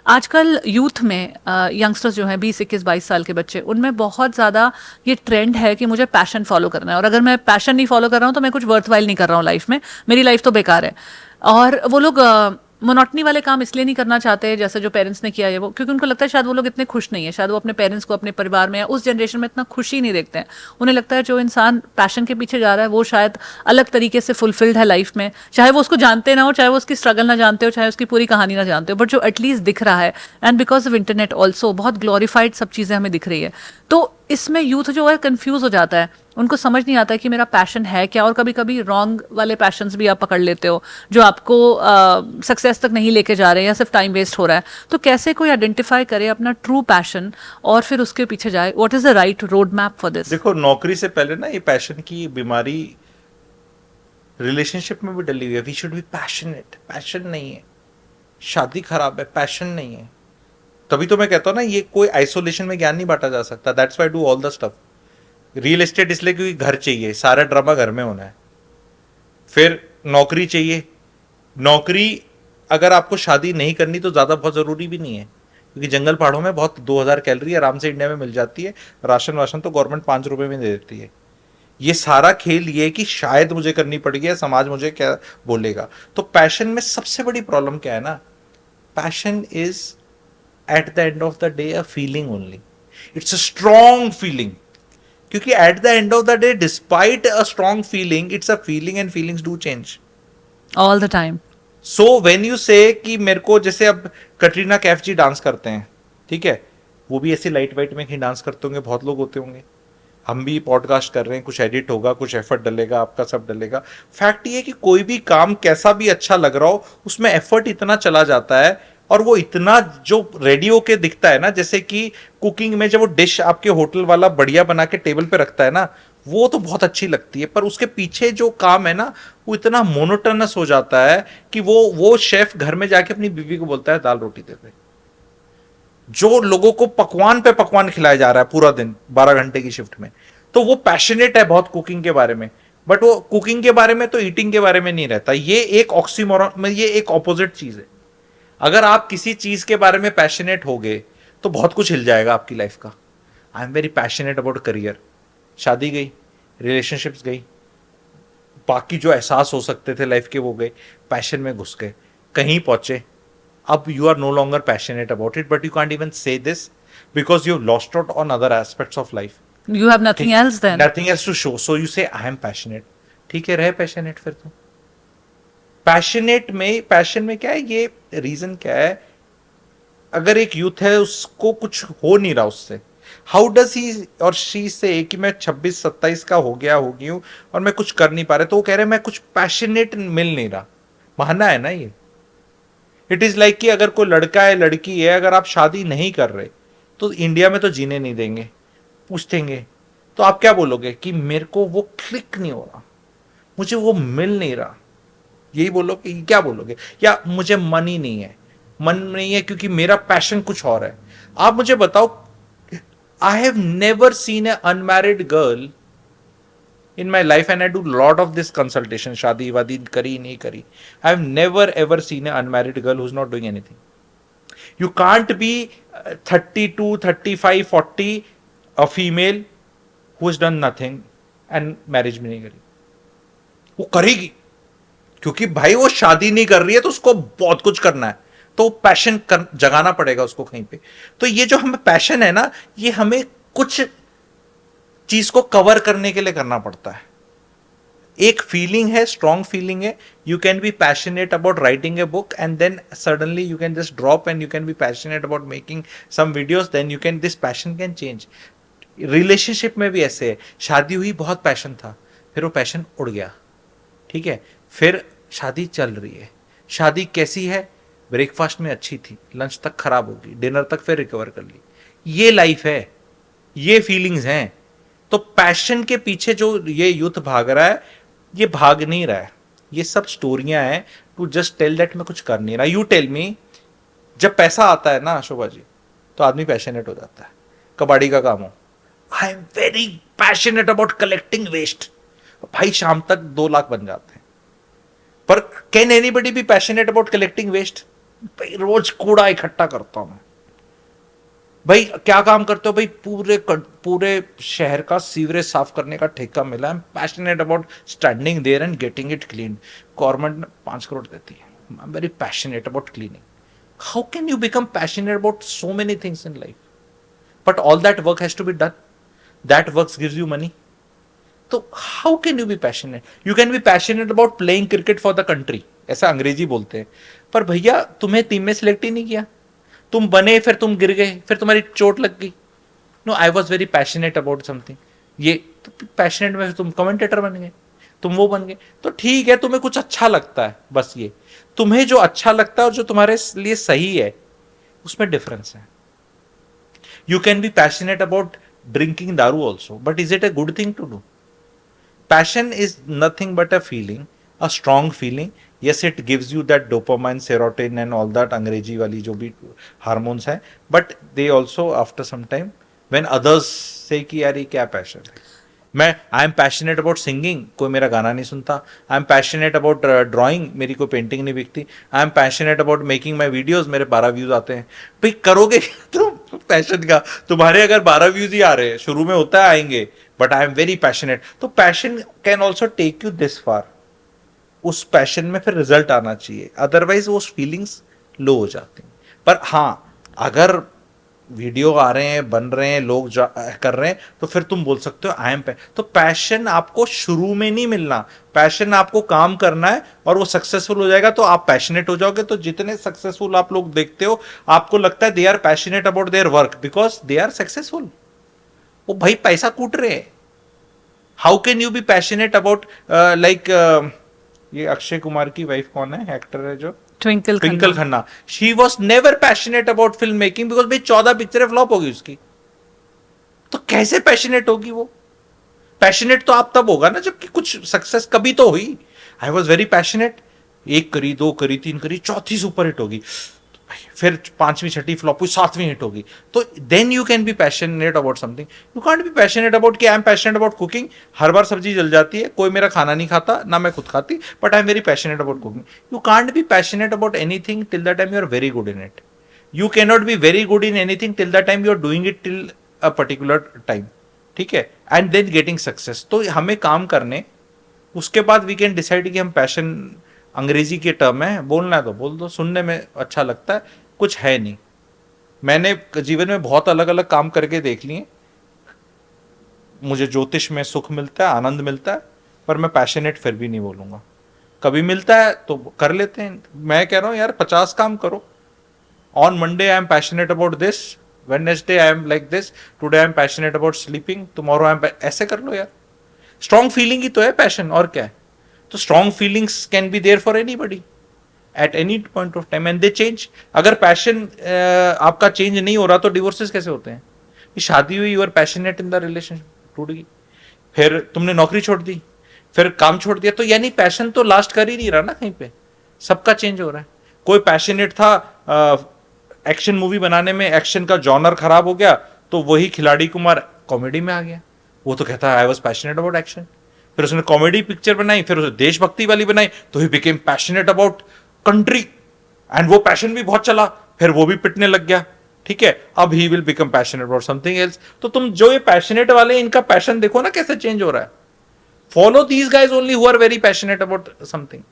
आजकल यूथ में यंगस्टर्स जो हैं 20 21 22 साल के बच्चे, उनमें बहुत ज़्यादा ये ट्रेंड है कि मुझे पैशन फॉलो करना है, और अगर मैं पैशन नहीं फॉलो कर रहा हूँ तो मैं कुछ वर्थवाइल नहीं कर रहा हूँ लाइफ में, मेरी लाइफ तो बेकार है। और वो लोग मोनोटनी वाले काम इसलिए नहीं करना चाहते जैसे जो पेरेंट्स ने किया है वो, क्योंकि उनको लगता है शायद वो लोग इतने खुश नहीं है, शायद वो अपने पेरेंट्स को अपने परिवार में या उस जनरेशन में इतना खुशी नहीं देखते हैं। उन्हें लगता है जो इंसान पैशन के पीछे जा रहा है वो शायद अलग तरीके से फुलफिल्ड है लाइफ में, चाहे वो उसको जानते ना हो, चाहे वो उसकी स्ट्रगल ना जानते हो, चाहे उसकी पूरी कहानी ना जानते हो, बट जो एटलीस्ट दिख रहा है। And because of internet also बहुत ग्लोरीफाइड सब चीज़ें हमें दिख रही है, तो इसमें यूथ जो है कंफ्यूज हो जाता है, उनको समझ नहीं आता है कि मेरा पैशन है क्या। और कभी कभी रॉन्ग वाले पैशंस भी आप पकड़ लेते हो जो आपको सक्सेस तक नहीं लेके जा रहे हैं या सिर्फ टाइम वेस्ट हो रहा है। तो कैसे कोई आइडेंटिफाई करे अपना ट्रू पैशन और फिर उसके पीछे जाए? What is the right road map for this? देखो, नौकरी से पहले ना ये पैशन की बीमारी रिलेशनशिप में भी डली हुई है। We should be passionate. Passion नहीं है, शादी खराब है, पैशन नहीं है। तभी तो मैं कहता हूँ ना, ये कोई आइसोलेशन में ज्ञान नहीं बांटा जा सकता। That's why do all the stuff. Real estate इसलिए क्योंकि घर चाहिए, सारा ड्रामा घर में होना है। फिर नौकरी चाहिए। नौकरी अगर आपको शादी नहीं करनी तो ज़्यादा बहुत ज़रूरी भी नहीं है, क्योंकि जंगल पहाड़ों में बहुत 2000 कैलोरी आराम से इंडिया में मिल जाती है। राशन वाशन तो गवर्नमेंट 5 रुपए में दे देती है। ये सारा खेल ये है कि शायद मुझे करनी पड़ेगी, समाज मुझे क्या बोलेगा। तो पैशन में सबसे बड़ी प्रॉब्लम क्या है ना, passion is at the end of the day a feeling only. It's a strong feeling, क्योंकि at the end of the day despite a strong feeling, it's a feeling and feelings do change all the time. So when you say कि मेरे को, जैसे अब कटरीना कैफ जी dance करते हैं, ठीक है, वो भी ऐसे लाइट वाइट में कहीं डांस करते होंगे, बहुत लोग होते होंगे। हम भी पॉडकास्ट कर रहे हैं, कुछ एडिट होगा, कुछ एफर्ट डलेगा, आपका सब डलेगा। फैक्ट ये है कि कोई भी काम कैसा भी अच्छा लग रहा हो, उसमें एफर्ट इतना चला जाता है, और वो इतना जो रेडियो के दिखता है ना, जैसे कि कुकिंग में जब वो डिश आपके होटल वाला बढ़िया बना के टेबल पे रखता है ना, वो तो बहुत अच्छी लगती है, पर उसके पीछे जो काम है ना, वो इतना मोनोटोनस हो जाता है कि वो शेफ घर में जाके अपनी बीवी को बोलता है दाल रोटी दे दे। जो लोगों को पकवान पे पकवान खिलाया जा रहा है पूरा दिन 12 घंटे की शिफ्ट में, तो वो पैशनेट है बहुत कुकिंग के बारे में, बट वो कुकिंग के बारे में तो ईटिंग के बारे में नहीं रहता। ये एक ऑक्सीमोरॉन में, ये एक ऑपोजिट चीज है। अगर आप किसी चीज के बारे में पैशनेट हो गए तो बहुत कुछ हिल जाएगा आपकी लाइफ का। आई am very passionate about career. शादी गई, रिलेशनशिप्स गई, बाकी जो एहसास हो सकते थे लाइफ के वो गए, पैशन में घुस गए, कहीं पहुंचे। अब you are no longer passionate about it, but you can't even say this because you lost out on other aspects of life. You have nothing else then. Nothing else to show, so you say I am passionate. ठीक है, रहे passionate फिर तो। Passionate में, passion में क्या है, ये रीजन क्या है? अगर एक यूथ है, उसको कुछ हो नहीं रहा उससे, हाउ डज ही और शी से कि मैं 26 27 का हो गया, हो गई हूं और मैं कुछ कर नहीं पा रहे, तो वो कह रहे मैं कुछ पैशनेट मिल नहीं रहा। मानना है ना ये। इट इज लाइक कि अगर कोई लड़का है, लड़की है, अगर आप शादी नहीं कर रहे तो इंडिया में तो जीने नहीं देंगे, पूछेंगे तो आप क्या बोलोगे कि मेरे को वो क्लिक नहीं हो रहा, मुझे वो मिल नहीं रहा, यही बोलोगे? क्या बोलोगे? या मुझे मन ही नहीं है, मन नहीं है क्योंकि मेरा पैशन कुछ और है। आप मुझे बताओ, I have never seen A unmarried girl in my life, and I do lot of this consultation, शादी वादी करी नहीं करी, I have never ever seen an unmarried girl who's not doing anything. You can't be 32 35 40 a female who has done nothing and marriage भी नहीं करी। वो करेगी क्योंकि भाई वो शादी नहीं कर रही है तो उसको बहुत कुछ करना है, तो पैशन जगाना पड़ेगा उसको कहीं पे। तो ये जो हमें पैशन है ना, ये हमें कुछ चीज को कवर करने के लिए करना पड़ता है। एक फीलिंग है, स्ट्रॉन्ग फीलिंग है। You can be passionate about writing a book and then suddenly you can just drop and you can be passionate about making some videos, then you can, this passion can change. Relationship में भी ऐसे है। शादी हुई, बहुत passion था, फिर वो पैशन उड़ गया, ठीक है, फिर शादी चल रही है। शादी कैसी है? ब्रेकफास्ट में अच्छी थी, लंच तक खराब होगी, डिनर तक फिर रिकवर कर ली। ये लाइफ है, ये फीलिंग्स हैं। तो पैशन के पीछे जो ये यूथ भाग रहा है, ये भाग नहीं रहा है, ये सब स्टोरियां हैं टू जस्ट टेल दैट मैं कुछ कर नहीं रहा। यू टेल मी, जब पैसा आता है ना शोभा जी, तो आदमी पैशनेट हो जाता है। कबाड़ी का काम हो, I am very passionate about collecting waste, भाई शाम तक 2 लाख बन जाते हैं। पर can anybody be passionate about collecting waste? भाई रोज कूड़ा इकट्ठा करता हूं मैं। भाई क्या काम करते हो भाई? पूरे शहर का सीवरेज साफ करने का ठेका मिला। I am passionate about standing there and getting it clean. Government 5 crore देती है। I am very passionate about cleaning. How can you become passionate about so many things in life? But all that work has to be done. That work gives you money. तो how can you be passionate? You can be passionate about playing cricket for the country, ऐसा अंग्रेजी बोलते हैं। पर भैया तुम्हें team में select ही नहीं किया, तुम बने फिर तुम गिर गए, फिर तुम्हारी चोट लग गई। No, I was very passionate about something. ये तो पैशनेट में तुम कमेंटेटर बन गए, तुम वो बन गए। तो ठीक है, तुम्हें कुछ अच्छा लगता है, बस ये तुम्हें जो अच्छा लगता है और जो तुम्हारे लिए सही है उसमें डिफरेंस है। You can be passionate about drinking दारू also, but is it a good thing to do? Passion is nothing but a feeling, a strong feeling. Yes, it gives you that dopamine, serotonin and all that अंग्रेजी वाली जो भी hormones हैं, but they also after some time when others say कि यार ये क्या passion है, मैं आई एम पैशनेट अबाउट सिंगिंग, कोई मेरा गाना नहीं सुनता। आई एम पैशनेट अबाउट ड्राइंग, मेरी कोई पेंटिंग नहीं बिकती। आई am passionate about making my videos, मेरे 12 व्यूज आते हैं। भाई करोगे तुम पैशन का? तुम्हारे अगर 12 व्यूज ही आ रहे हैं, शुरू में होता है आएंगे, but I am very passionate. तो passion can also take you this far. उस पैशन में फिर रिजल्ट आना चाहिए, अदरवाइज वो फीलिंग्स लो हो जाती हैं। पर हाँ, अगर वीडियो आ रहे हैं, बन रहे हैं, लोग कर रहे हैं, तो फिर तुम बोल सकते हो आई एम। तो पैशन आपको शुरू में नहीं मिलना, पैशन आपको काम करना है और वो सक्सेसफुल हो जाएगा तो आप पैशनेट हो जाओगे। तो जितने सक्सेसफुल आप लोग देखते हो, आपको लगता है they are passionate about their work because they are successful. वो भाई पैसा कूट रहे हैं। How can you be passionate about like ये अक्षय कुमार की वाइफ कौन है, एक्टर है जो Twinkle Khanna, she was never passionate about film making because भाई 14 पिक्चरें फ्लॉप होगी उसकी। तो कैसे पैशनेट होगी वो? पैशनेट तो आप तब होगा ना जबकि कुछ सक्सेस कभी तो हुई। आई वॉज वेरी पैशनेट, 1 करी, 2 करी, 3 करी, चौथी सुपर हिट होगी, फिर 5वीं 6वीं फ्लॉप हुई, 7वीं हिट होगी। तो then you can be passionate about something. You can't be passionate about कि I am passionate about cooking. हर बार सब्जी जल जाती है, कोई मेरा खाना नहीं खाता, ना मैं खुद खाती, but I am very passionate about cooking. You can't be passionate about anything till the time you are very good in it. You can not be very good in anything till the time you are doing it till a particular time, ठीक है, and then getting success. तो हमें काम करने, उसके बाद we can decide कि हम पैशन, अंग्रेजी के टर्म है, बोलना है तो बोल दो, सुनने में अच्छा लगता है, कुछ है नहीं। मैंने जीवन में बहुत अलग अलग काम करके देख लिए। मुझे ज्योतिष में सुख मिलता है, आनंद मिलता है, पर मैं पैशनेट फिर भी नहीं बोलूंगा। कभी मिलता है तो कर लेते हैं। मैं कह रहा हूं यार 50 काम करो। On Monday I am passionate about this, Wednesday I am like this, today I am passionate about sleeping, tomorrow I am, ऐसे कर लो यार। स्ट्रॉन्ग फीलिंग ही तो है पैशन, और क्या है? तो strong feelings can be there for anybody at any point of time and they change. अगर पैशन आपका चेंज नहीं हो रहा तो डिवोर्सेस कैसे होते हैं? शादी हुई, you are passionate in the relationship, टूट गई, फिर तुमने नौकरी छोड़ दी, फिर काम छोड़ दिया, तो यानी पैशन तो लास्ट कर ही नहीं रहा ना कहीं पे, सबका चेंज हो रहा है। कोई पैशनेट था एक्शन मूवी बनाने में, एक्शन का जॉनर खराब हो गया तो वही खिलाड़ी कुमार कॉमेडी में आ गया। वो तो कहता है I was passionate about action. फिर उसने कॉमेडी पिक्चर बनाई, फिर उसने देशभक्ति वाली बनाई, तो he became passionate about country, and वो पैशन भी बहुत चला, फिर वो भी पिटने लग गया, ठीक है। अब he will become passionate about something else. तो तुम जो ये पैशनेट वाले, इनका पैशन देखो ना कैसे चेंज हो रहा है। Follow these guys only who are very passionate about something,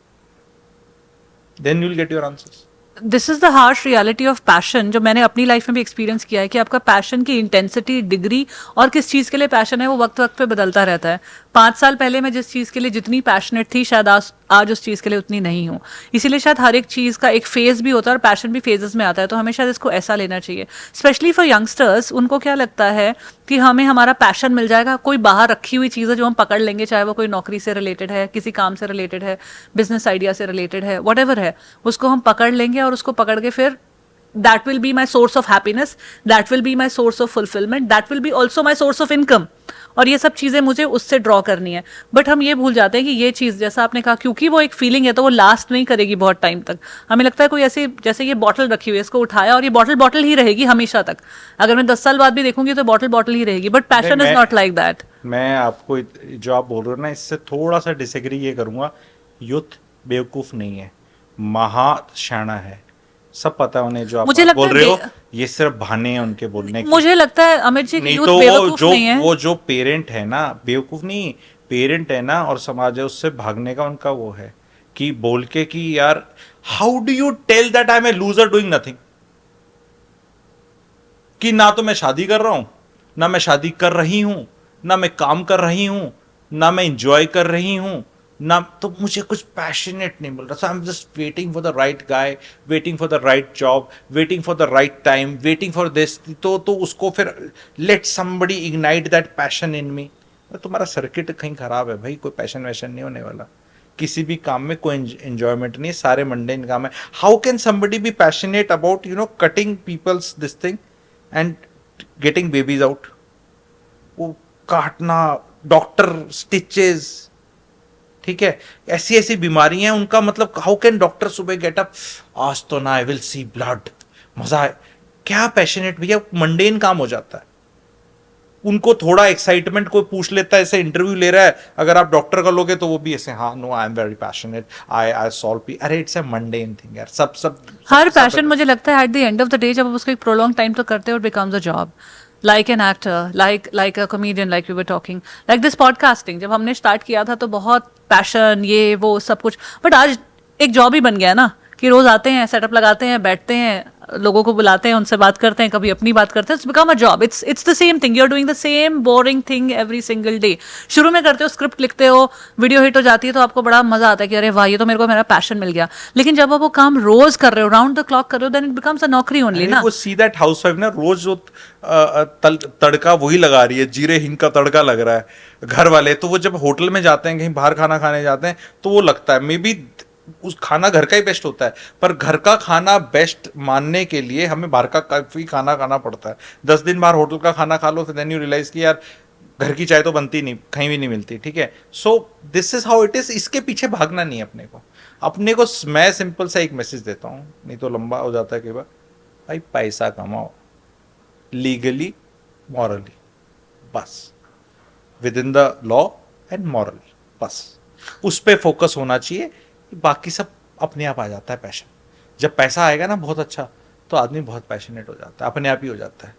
then you will get your answers. This is the harsh reality of passion, जो मैंने अपनी लाइफ में भी एक्सपीरियंस किया है कि आपका पैशन की इंटेंसिटी, डिग्री और किस चीज़ के लिए पैशन है वो वक्त वक्त पे बदलता रहता है। 5 साल पहले मैं जिस चीज़ के लिए जितनी पैशनेट थी, शायद आज उस चीज़ के लिए उतनी नहीं हूँ। इसीलिए शायद हर एक चीज़ का एक फेज भी होता है और पैशन भी फेजेस में आता है। तो हमें शायद इसको ऐसा लेना चाहिए, स्पेशली फॉर यंगस्टर्स। उनको क्या लगता है कि हमें हमारा पैशन मिल जाएगा, कोई बाहर रखी हुई चीज़ है जो हम पकड़ लेंगे, चाहे वो कोई नौकरी से रिलेटेड है, किसी काम से रिलेटेड है, बिजनेस आइडिया से रिलेटेड है, वट है, उसको हम पकड़ लेंगे और उसको पकड़ के फिर that will be my source of happiness, that will be my source of fulfillment, that will be also my source of income। और ये सब चीज़ें मुझे उससे ड्रॉ करनी है। बट हम ये भूल जाते हैं कि ये चीज़, जैसा आपने कहा, क्योंकि वो एक फीलिंग है तो वो लास्ट नहीं करेगी बहुत टाइम तक। हमें लगता है कोई ऐसे, जैसे ये बॉटल रखी हुई है, इसको उठाया और ये बॉटल ही रहेगी हमेशा तक। अगर मैं 10 साल बाद भी देखूंगी तो बॉटल ही रहेगी, but passion is not like that. मैं आपको जो आप बोल रहे हो ना, इससे थोड़ा सा डिसएग्री ये करूंगा। यूथ बेवकूफ नहीं है, महाशाना है। सब पता है उन्हें, जो आप मुझे बात लगता बोल है रहे हो ये सिर्फ बहाने हैं उनके बोलने के। मुझे लगता है अमित जी कि नहीं यूथ तो बेवकूफ नहीं है। वो जो पेरेंट है ना, बेवकूफ नहीं, पेरेंट है ना और समाज है, उससे भागने का उनका वो है कि बोल के कि यार how do you tell that I am a loser doing nothing, कि ना तो मैं शादी कर रहा हूं, ना मैं शादी कर रही हूं, ना मैं काम कर रही हूं, ना मैं इंजॉय कर रही हूं, ना तो मुझे कुछ पैशनेट नहीं मिल रहा। So I am just waiting for the right guy, waiting for the right job, waiting for the right time, waiting for this. तो उसको फिर let somebody ignite that passion in me. तुम्हारा सर्किट कहीं खराब है भाई, कोई पैशन वैशन नहीं होने वाला किसी भी काम में, कोई एंजॉयमेंट नहीं, सारे मंडेन काम है। How can somebody be passionate about cutting peoples this thing and getting babies out? वो काटना, डॉक्टर स्टिचेस, ठीक है, ऐसी ऐसी बीमारियां हैं उनका, मतलब हाउ कैन डॉक्टर सुबह गेट अप, आज तो ना आई विल सी ब्लड, मजा है, क्या पैशनेट भैया, मंडेन काम हो जाता है। उनको थोड़ा एक्साइटमेंट कोई पूछ लेता है, ऐसे इंटरव्यू ले रहा है, अगर आप डॉक्टर का लोगे तो वो भी ऐसे, हाँ no I am very passionate, I solve पी, अरे इट्स अ मंडेन थिंग यार। सब हर पैशन मुझे लगता है at the end of the day जब आप उसको एक प्रोलॉन्ग टाइम तक करते हो, it becomes a job, like an actor, like a comedian, like we were talking, like this podcasting. जब हमने स्टार्ट किया था तो बहुत पैशन, ये वो सब कुछ, बट आज एक जॉब ही बन गया ना, कि रोज आते हैं, सेटअप लगाते हैं, बैठते हैं, लोगों को बुलाते हैं, उनसे बात करते हैं, कभी अपनी बात करते हैं, it's become a job, it's the same thing, you are doing the same boring thing every single day. शुरू में करते हो, स्क्रिप्ट लिखते हो, वीडियो हिट हो जाती है तो आपको बड़ा मजा आता है कि अरे वाह, ये तो मेरे को मेरा पैशन मिल गया। लेकिन जब आप वो काम रोज कर रहे हो, राउंड द क्लॉक कर रहे हो, देन इट बिकम्स अ नौकरी ओनली ना। वो सी दैट हाउसवाइफ ना, रोज जो तड़का वही लगा रही है, जीरे हिंग का तड़का लग रहा है घर वाले, तो वो जब होटल में जाते हैं, कहीं बाहर खाना खाने जाते हैं, तो वो लगता है मे बी उस खाना घर का ही बेस्ट होता है, पर घर का खाना बेस्ट मानने के लिए हमें बाहर का काफी खाना खाना पड़ता है। 10 दिन बाहर होटल का खाना खा लो, फिर देन यू रियलाइज कि यार घर की चाय तो बनती नहीं, कहीं भी नहीं मिलती, ठीक है। So this is how it is, इसके पीछे भागना नहीं है अपने को मैं सिंपल सा एक मैसेज देता हूँ, नहीं तो लंबा हो जाता है कई बार, भाई पैसा कमाओ लीगली, मॉरली, बस, with in the law and moral, बस उस पर फोकस होना चाहिए। बाकी सब अपने आप आ जाता है पैशन। जब पैसा आएगा ना बहुत अच्छा, तो आदमी बहुत पैशनेट हो जाता है, अपने आप ही हो जाता है।